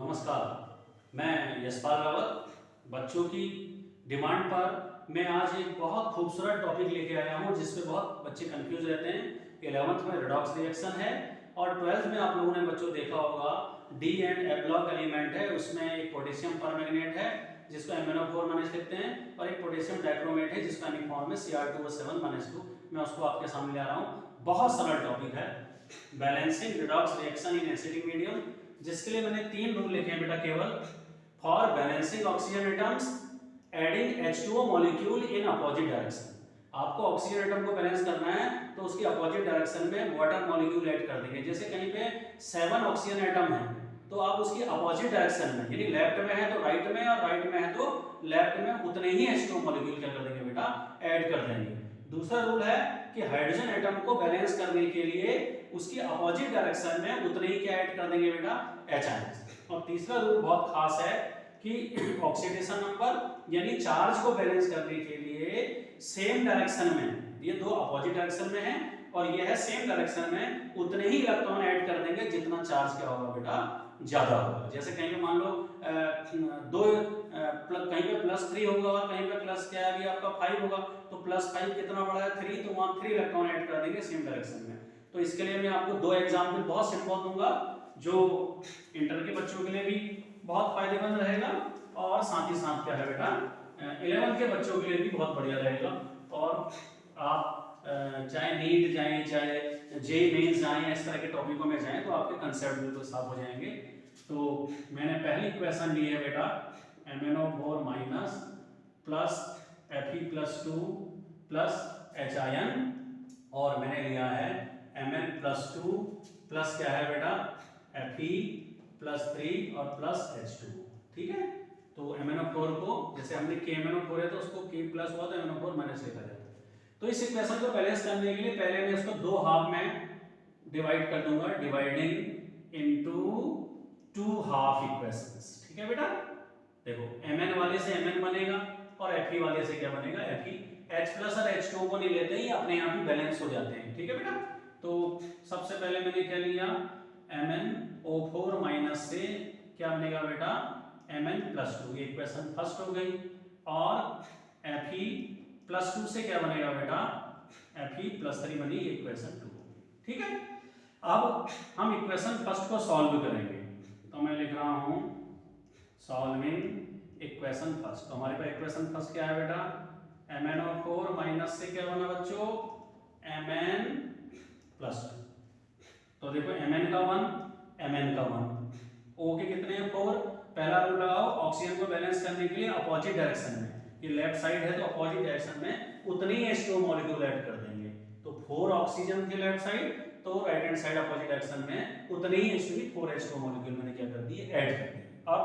नमस्कार, मैं यशपाल रावत। बच्चों की डिमांड पर मैं आज एक बहुत खूबसूरत टॉपिक लेके आया हूँ जिसपे बहुत बच्चे कंफ्यूज रहते हैं। 11th में रेडॉक्स रिएक्शन है और 12th में आप लोगों ने बच्चों देखा होगा D and A block element है, उसमें एक पोटेशियम परमैंगनेट है जिसको MnO4 लिखते हैं और एक पोटेशियम डाइक्रोमेट है जिसका अनिक फॉर्म है Cr2O7-2। मैं उसको आपके सामने ले आ रहा हूँ। बहुत सरल टॉपिक है, balancing redox reaction in acidic medium, जिसके लिए मैंने 3 रूल लिखे हैं बेटा केवल। For balancing oxygen atoms adding H2O molecule in opposite direction. आपको ऑक्सीजन एटम को बैलेंस करना है तो उसकी अपोजिट डायरेक्शन में वाटर मॉलिक्यूल ऐड कर देंगे। जैसे कहीं पे 7 ऑक्सीजन एटम है तो आप उसकी अपोजिट डायरेक्शन में, यानी लेफ्ट में है तो राइट में और राइट में है तो लेफ्ट में, उतने ही H2O मॉलिक्यूल क्या कर देंगे बेटा, ऐड कर देंगे। दूसरा रूल है कि हाइड्रोजन एटम को बैलेंस करने के लिए उसकी अपोजिट डायरेक्शन में उतने ही क्या ऐड कर देंगे बेटा, H। और तीसरा रूल बहुत खास है कि ऑक्सीडेशन नंबर यानी चार्ज को बैलेंस करने के लिए सेम डायरेक्शन में, ये दो अपोजिट डायरेक्शन में है और ये है सेम डायरेक्शन में, उतने ही इलेक्ट्रॉन ऐड कर देंगे जितना चार्ज क्या होगा बेटा, ज्यादा होगा। जैसे कहीं पे मान लो कहीं पे +3 होगा और कहीं पे प्लस क्या है अभी आपका 5 होगा, तो +5 कितना बड़ा है 3, तो वहां 3 इलेक्ट्रॉन ऐड कर देंगे सेम डायरेक्शन में। तो इसके लिए मैं आपको 2 एग्जांपल बहुत सिंपल दूंगा जो इंटर के बच्चों के लिए भी बहुत फायदेमंद रहेगा और साथ ही साथ क्या है बेटा 11th के बच्चों के लिए भी बहुत बढ़िया रहेगा। और आप चाहे नीट जाएं चाहे जे मेंस जाएं, इस तरह के टॉपिकों में जाएं तो आपके कंसेप्ट बिल्कुल साफ हो जाएंगे। तो मैंने पहली इक्वेशन ली है बेटा MnO4- plus Fe+2 plus HIN और मैंने लिया है Mn+2 प्लस क्या है बेटा Fe+3 और प्लस H2। ठीक है, तो MnO4 को जैसे हमने KMnO4 है तो उसको K प्लस हुआ तो MnO4 माइनस लिखा जाता है। तो इस इक्वेशन को बैलेंस करने के लिए पहले मैं इसको 2 हाफ में डिवाइड कर दूंगा, डिवाइडिंग इनटू 2 हाफ इक्वेशंस। ठीक है बेटा, देखो Mn वाले से Mn बनेगा और Fe वाले से क्या बनेगा Fe। H प्लस और H2 को नहीं लेते ही अपने आप ही बैलेंस हो जाते हैं। ठीक है बेटा, तो सबसे पहले मैंने क्या लिया MnO4- से क्या बनेगा बेटा Mn+2, ये इक्वेशन फर्स्ट हो गई। और Fe+2 से क्या बनेगा बेटा Fe+3 बनी इक्वेशन 2। ठीक है, अब हम इक्वेशन फर्स्ट को सॉल्व करेंगे, तो मैं लिख रहा हूं सॉल्विंग इक्वेशन फर्स्ट। तो हमारे पास इक्वेशन फर्स्ट क्या है बेटा MnO4- से क्या बना बच्चों Mn+2। तो देखो Mn का 1 Mn का 1, O के कितने हैं 4। पहला रूल लगाओ, ऑक्सीजन को बैलेंस करने के लिए अपोजिट डायरेक्शन में, ये लेफ्ट साइड है तो अपोजिट डायरेक्शन में उतनी ही H2O मॉलिक्यूल ऐड कर देंगे। तो 4 ऑक्सीजन थे लेफ्ट साइड तो right hand side opposite direction में उतने ही4 H2O मॉलिक्यूल मैंने क्या कर दिए, ऐड कर दिए। अब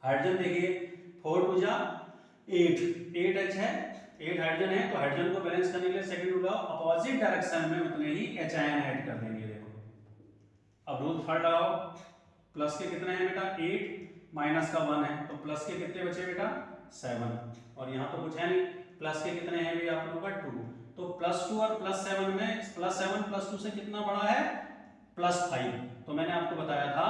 हाइड्रोजन देखिए 4 2 जा 8 H है, 8 हाइड्रोजन है तो हाइड्रोजन को बैलेंस करने के लिए सेकंड रूल लगाओ, अपोजिट डायरेक्शन में उतने ही HIN ऐड कर देंगे। देखो अब रूल थर्ड लगाओ, प्लस के कितने हैं बेटा 8 माइनस का 1 है तो प्लस के कितने बचे बेटा 7, और यहाँ तो कुछ है नहीं, प्लस के कितने हैं भी आप लोगों का 2, तो +2 और +7 में +7 +2 से कितना बड़ा है +5। तो मैंने आपको बताया था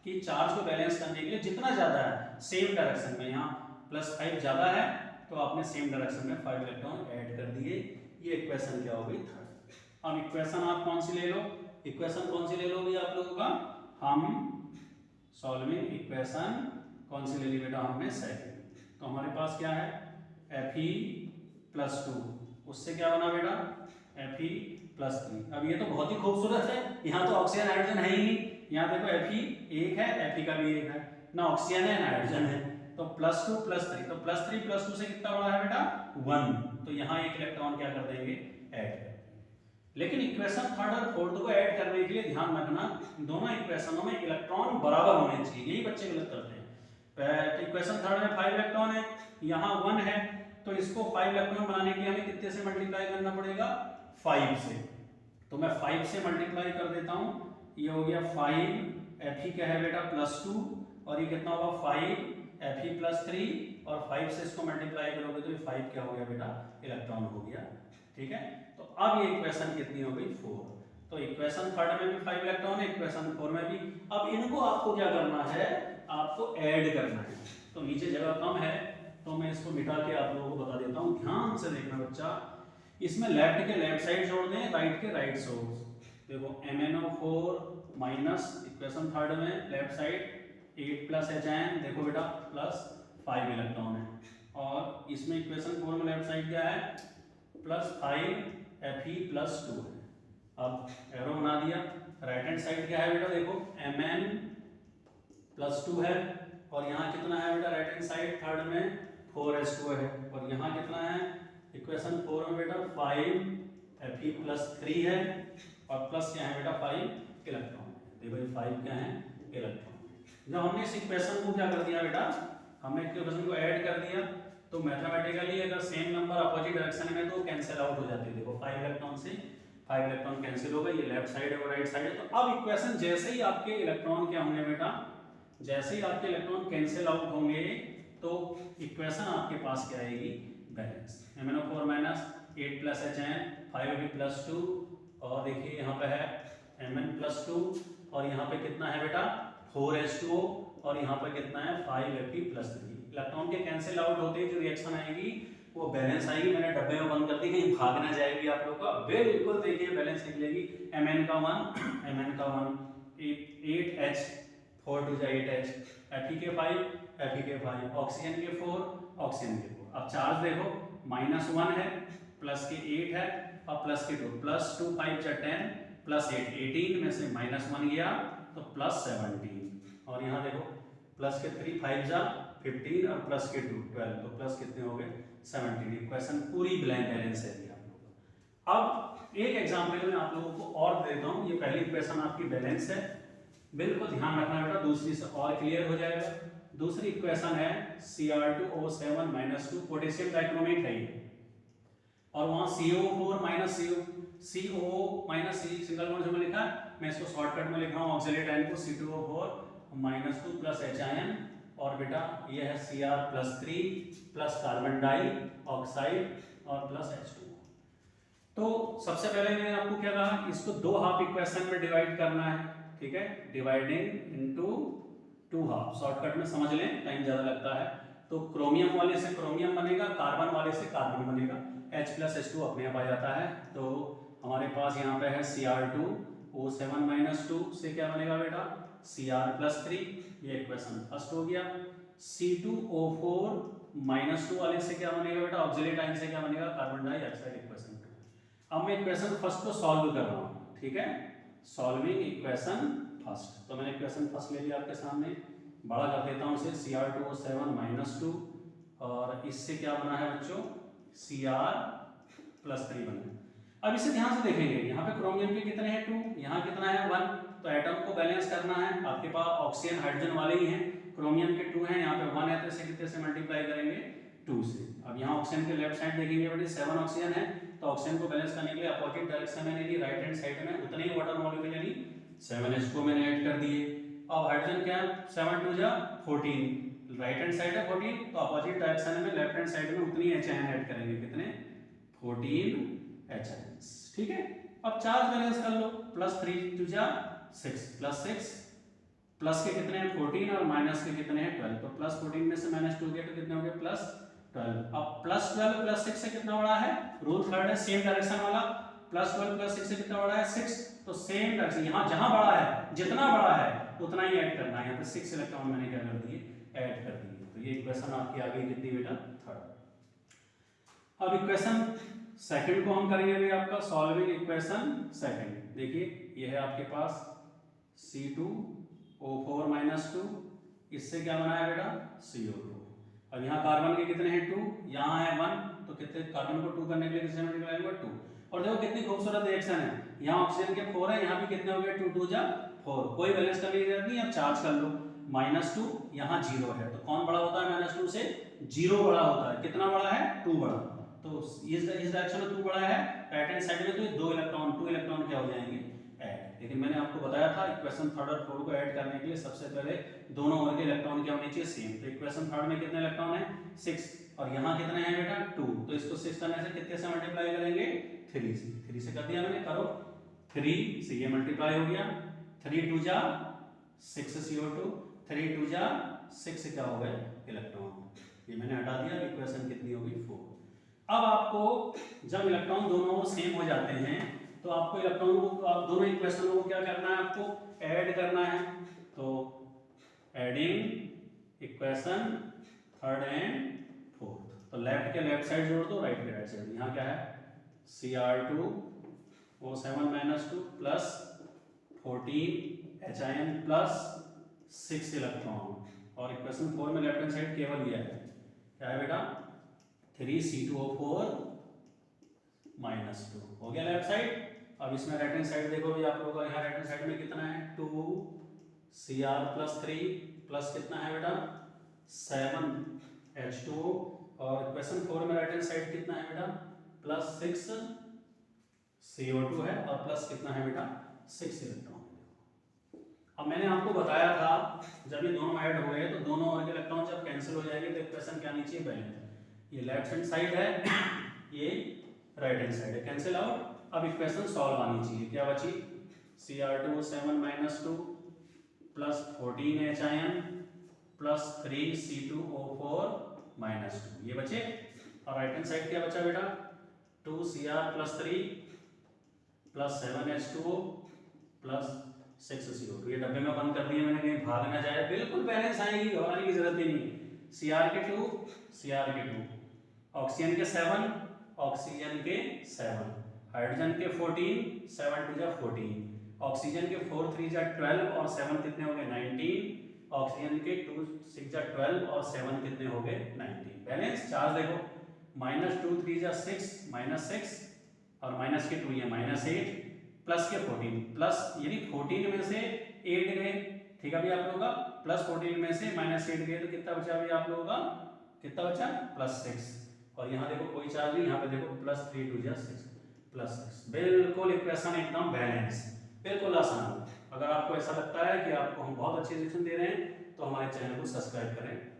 कि चार्ज को बैलेंस करने के लिए जितना ज्यादा है सेम डायरेक्शन में, यहाँ +5 ज्यादा है तो आपने सेम डायरेक्शन में 5 इलेक्ट्रॉन ऐड कर दिए। ये इक्वेशन क्या हो गई थर्ड। अब इक्वेशन आप कौन सी ले लो, इक्वेशन कौन सी ले लोगे आप लोगों का, हम सॉल्विंग इक्वेशन कौन सी ले ली बेटा हमने सेकंड। तो हमारे पास क्या है Fe+2, उससे क्या बना बेटा Fe+3। अब ये तो बहुत ही खूबसूरत है, यहाँ तो ऑक्सीजन हाइड्रोजन है ही नहीं, यहाँ देखो Fe एक है, Fe का भी एक है, ना ऑक्सीजन है ना हाइड्रोजन है, तो +2 +3, तो +3 +2 से कितना बड़ा है बेटा 1, तो यहाँ एक इलेक्ट्रॉन क्या कर देंगे ऐड कर। लेकिन इक्वेशन थर्ड और फोर्थ को ऐड करने के लिए ध्यान रखना दोनों इक्वेशनों में इलेक्ट्रॉन बराबर होने चाहिए, यही बच्चे गलत करते हैं। तो इक्वेशन थर्ड में 5 इलेक्ट्रॉन है, यहाँ 1 है, तो इसको 5 इलेक्ट्रॉन बनाने के लिए हमें कितने से मल्टीप्लाई करना पड़ेगा 5 से। तो मैं 5 से मल्टीप्लाई कर देता हूँ, ये हो गया 5 Fe क्या है बेटा +2 और ये कितना होगा 5 Fe+3 और 5 से इसको मल्टीप्लाई करोगे तो ये 5 क्या हो गया बेटा इलेक्ट्रॉन हो गया। ठीक है, तो अब ये इक्वेशन कितनी हो गई 4। तो इक्वेशन थर्ड में भी 5 इलेक्ट्रॉन है, इक्वेशन 4 में भी। अब इनको आपको क्या करना है, आपको ऐड करना है। तो नीचे जगह कम है तो मैं इसको मिटा के आप लोगों को बता देता हूँ। ध्यान से देखना बच्चा, इसमें लेफ्ट के लेफ्ट साइड जोड़ दें, राइट के राइट साइड। देखो MnO4 माइनस इक्वेशन थर्ड में लेफ्ट साइड 8 प्लस HN, देखो बेटा प्लस 5 इलेक्ट्रॉन है, और इसमें इक्वेशन 4 में लेफ्ट साइड क्या है प्लस 5 Fe प्लस 2 है। अब एरो बना दिया, राइट हैंड साइड क्या है बेटा, देखो Mn प्लस 2 है, और यहाँ कितना है बेटा राइट हैंड साइड थर्ड में 4s2 है, और यहाँ कितना है इक्वेशन 4 में बेटा 5 Fe प्लस 3 है, और प्लस क्या है बेटा 5 इलेक्ट्रॉन। देखो ये 5 क्या है इलेक्ट्रॉन। जब हमने इस इक्वेशन को क्या कर दिया बेटा, हमने इक्वेशन को ऐड कर दिया, तो मैथमेटिकली अगर सेम नंबर अपोजिट डायरेक्शन में तो कैंसिल आउट हो जाती है। देखो 5 इलेक्ट्रॉन से 5 इलेक्ट्रॉन कैंसिल हो गए, ये लेफ्ट साइड है और राइट साइड है। तो अब इक्वेशन जैसे ही आपके इलेक्ट्रॉन क्या होंगे बेटा, जैसे ही आपके इलेक्ट्रॉन कैंसिल आउट होंगे तो इक्वेशन आपके पास क्या आएगी balance. MnO4 minus 8 plus HN 5Fe plus 2, और देखिए यहाँ पे है Mn प्लस 2, और यहाँ पे कितना है बेटा 4s2, और यहाँ पे कितना है 5Fe प्लस 3। इलेक्ट्रॉन के कैंसिल आउट होते ही जो रिएक्शन आएगी वो बैलेंस आएगी। मैंने डब्बे में बंद कर दी, कहीं भाग ना जाएगी आप लोग का, बिल्कुल देखिए बैलेंस निकलेगी। Mn का 1 8H 4 2 8H, Fe के 5 ऑक्सीजन के 4 ऑक्सीजन के 4। अब चार्ज देखो -1 है, प्लस के 8 है, और प्लस के 2, प्लस 2 5 10 प्लस 8 18 में से -1 गया तो प्लस 17, और यहाँ देखो प्लस के 3 5 जा 15 और प्लस के 2 12, तो प्लस कितने हो गए 17। इक्वेशन पूरी ब्लैंक बैलेंस है आप लोगों का। अब एक एग्जांपल में आप लोगों को और देता हूँ, ये पहली इक्वेशन आपकी बैलेंस है, बिल्कुल ध्यान रखना बेटा, दूसरी से और क्लियर हो जाएगा। दूसरी इक्वेशन है Cr2O7 - 2, पोटेशियम डाइक्रोमेट है ये, और वहाँ CO4 minus CO minus C single bond में लिखा है, मैं इसको शॉर्टकट में लिख रहा हूँ ऑक्सिलेट आयन को C2O4 -2 प्लस H और बेटा ये है Cr प्लस 3 प्लस कार्बन डाई ऑक्साइड और प्लस H2। तो सबसे पहले मैंने आपको क्या कहा, इसको दो हाफ इक्वेशन में डिवाइड करना है, ठीक है, डिवाइडिंग इनटू 2 हाफ। शॉर्टकट में समझ लें, टाइम ज्यादा लगता है। तो क्रोमियम वाले से क्रोमियम बनेगा, कार्बन वाले से कार्बन बनेगा, H प्लस H2 अपने आप आ जाता है। तो हमारे पास यहाँ पे है Cr2O7 - 2 से क्या बनेगा बेटा Cr प्लस 3, ये इक्वेशन फर्स्ट हो गया। C2O4 -2 वाले से क्या बनेगा बेटा, ऑक्सिलेट आयन से क्या बनेगा कार्बन डाइऑक्साइड, इक्वेशन 2। अब मैं इक्वेशन फर्स्ट को सॉल्व कर रहा हूँ, ठीक है, सॉल्विंग इक्वेशन फर्स्ट। तो मैंने इक्वेशन फर्स्ट ले लिया आपके सामने, बड़ा कर देता हूँ इसे, Cr2O7 - 2, और इससे क्या बना है बच्चों Cr प्लस 3 बना। अब इसे ध्यान से देखेंगे, यहाँ पे क्रोमियम के कितने हैं 2, यहाँ कितना है 1, तो एटम को बैलेंस करना है। आपके पास ऑक्सीजन हाइड्रोजन वाले ही हैं, क्रोमियम के 2 हैं, यहाँ पे 1 है, तो इसे कितने से मल्टीप्लाई करेंगे 2 से। अब यहाँ ऑक्सीजन के लेफ्ट साइड देखेंगे बेटे 7 ऑक्सीजन है, तो ऑक्सीजन को बैलेंस करने के लिए अपोजिट डायरेक्शन में यानी राइट हैंड साइड में उतने ही वाटर मॉलिक्यूल यानी 7H2 मैंने ऐड कर दिए। अब हाइड्रोजन क्या है 7 2 जा 14, राइट हैंड साइड है 14, तो अपोजिट डायरेक्शन में लेफ्ट हैंड साइड में उतनी HN ऐड करेंगे, कितने 14 HN, ठीक है। अब चार्ज बैलेंस कर लो, प्लस 3 2 जा 6 प्लस 6, प्लस के कितने हैं 14 और माइनस के कितने हैं 12, तो प्लस 14 में से -2 गया तो कितने हो गए प्लस 12। अब प्लस 12 प्लस 6 से कितना बड़ा है, रूल थर्ड है सेम डायरेक्शन वाला, प्लस 12 प्लस 6 से कितना बड़ा है 6, तो सेम डायरेक्शन, यहाँ जहां बड़ा है जितना बड़ा है उतना ही ऐड करना है। यहाँ पे 6 इलेक्ट्रॉन मैंने क्या कर दिए ऐड कर दिए, तो ये इक्वेशन आपकी आ गई कितनी बेटा थर्ड। अब इक्वेशन सेकंड को हम करेंगे भाई आपका सॉल्विंग इक्वेशन सेकंड। देखिए ये है आपके पास C2O4 - 2, इससे क्या बना है बेटा CO2। अब यहाँ कार्बन के कितने हैं 2, यहाँ है 1, तो कितने कार्बन को 2 करने के लिए किससे मल्टीप्लाई होगा 2। और देखो कितनी खूबसूरत रिएक्शन है, यहाँ ऑक्सीजन के 4 है, यहाँ भी कितने हो गए 2 2 जा 4, कोई बैलेंस करने की जरूरत नहीं। अब चार्ज कर लो -2, यहाँ 0 है, तो कौन बड़ा होता है -2 से 0 बड़ा होता है, कितना बड़ा है 2 बड़ा, तो इस डायरेक्शन में 2 बड़ा है, राइट हैंड साइड में तो 2 इलेक्ट्रॉन क्या हो जाएंगे ऐड। लेकिन मैंने आपको बताया था इक्वेशन थर्ड और फोर्थ को ऐड करने के लिए सबसे पहले दोनों ओर के इलेक्ट्रॉन क्या होने चाहिए सेम। तो इक्वेशन थर्ड में कितने इलेक्ट्रॉन है 6, और यहाँ कितने हैं बेटा 2, तो इसको 6 करने से कितने से मल्टीप्लाई करेंगे 3 से कर दिया मैंने, करो 3 से ये मल्टीप्लाई हो गया, 3 2 जा 6 CO2 3 2 जा 6 क्या हो गए इलेक्ट्रॉन। ये मैंने हटा दिया, इक्वेशन कितनी होगी 4। अब आपको जब इलेक्ट्रॉन दोनों सेम हो जाते हैं तो आपको इलेक्ट्रॉन को, आप दोनों इक्वेशनों को क्या करना है, आपको ऐड करना है। तो adding equation third and fourth, तो लेफ्ट के लेफ्ट साइड जोड़ दो, राइट के राइट साइड। यहाँ क्या है Cr2O7 - 2 plus 14 Hin plus 6 electron, और इक्वेशन 4 में लेफ्ट हैंड साइड केवल यह है, क्या है बेटा 3C2O4 -2 हो गया लेफ्ट साइड। अब इसमें राइट हैंड साइड देखो भी आप लोगों का, यहाँ राइट हैंड साइड में कितना है 2Cr + 3 प्लस कितना है बेटा 7H2O, और इक्वेशन 4 में राइट हैंड साइड कितना है बेटा प्लस 6CO2 है, और प्लस कितना है बेटा 6 इलेक्ट्रॉन। अब मैंने आपको बताया था जब ये दोनों ऐड हो गए तो दोनों और इलेक्ट्रॉन जब कैंसिल हो जाएंगे तो इक्वेशन क्या आनी चाहिए बैलेंस। ये लेफ्ट हैंड साइड है, ये राइट हैंड साइड है, कैंसिल आउट। अब इक्वेशन सॉल्व आनी चाहिए, क्या बची Cr2O7 - 2 plus 14 Hin plus 3C2O4 -2 ये बचे। और राइट हैंड साइड क्या बचा बेटा 2Cr + 3 plus 7H2O plus 6CO2। ये डब्बे में बंद कर दिए मैंने, कहीं भाग ना जाए, बिल्कुल बैलेंस आएगी, घबराने की जरूरत ही नहीं। Cr के 2 Cr के 2, ऑक्सीजन के 7 ऑक्सीजन के 7, हाइड्रोजन के 14 7 2 जा 14, ऑक्सीजन के 4 3 जा 12 और 7 कितने हो गए 19, ऑक्सीजन के 2 6 जा 12 और 7 कितने हो गए 19। बैलेंस चार्ज देखो -2 3 जा 6 -6 और माइनस के 2 ये -8 प्लस के 14 प्लस, यानी 14 में से 8 गए, ठीक है अभी आप लोगों का, प्लस 14 में से -8 गए तो कितना बचा अभी आप लोगों का, कितना बचा +6। और यहाँ देखो कोई चार्ज नहीं, यहाँ पे देखो +3 2 जा 6 +6। बिल्कुल इक्वेशन एकदम बैलेंस, बिल्कुल आसान। अगर आपको ऐसा लगता है कि आपको हम बहुत अच्छी सजेशन दे रहे हैं तो हमारे चैनल को सब्सक्राइब करें।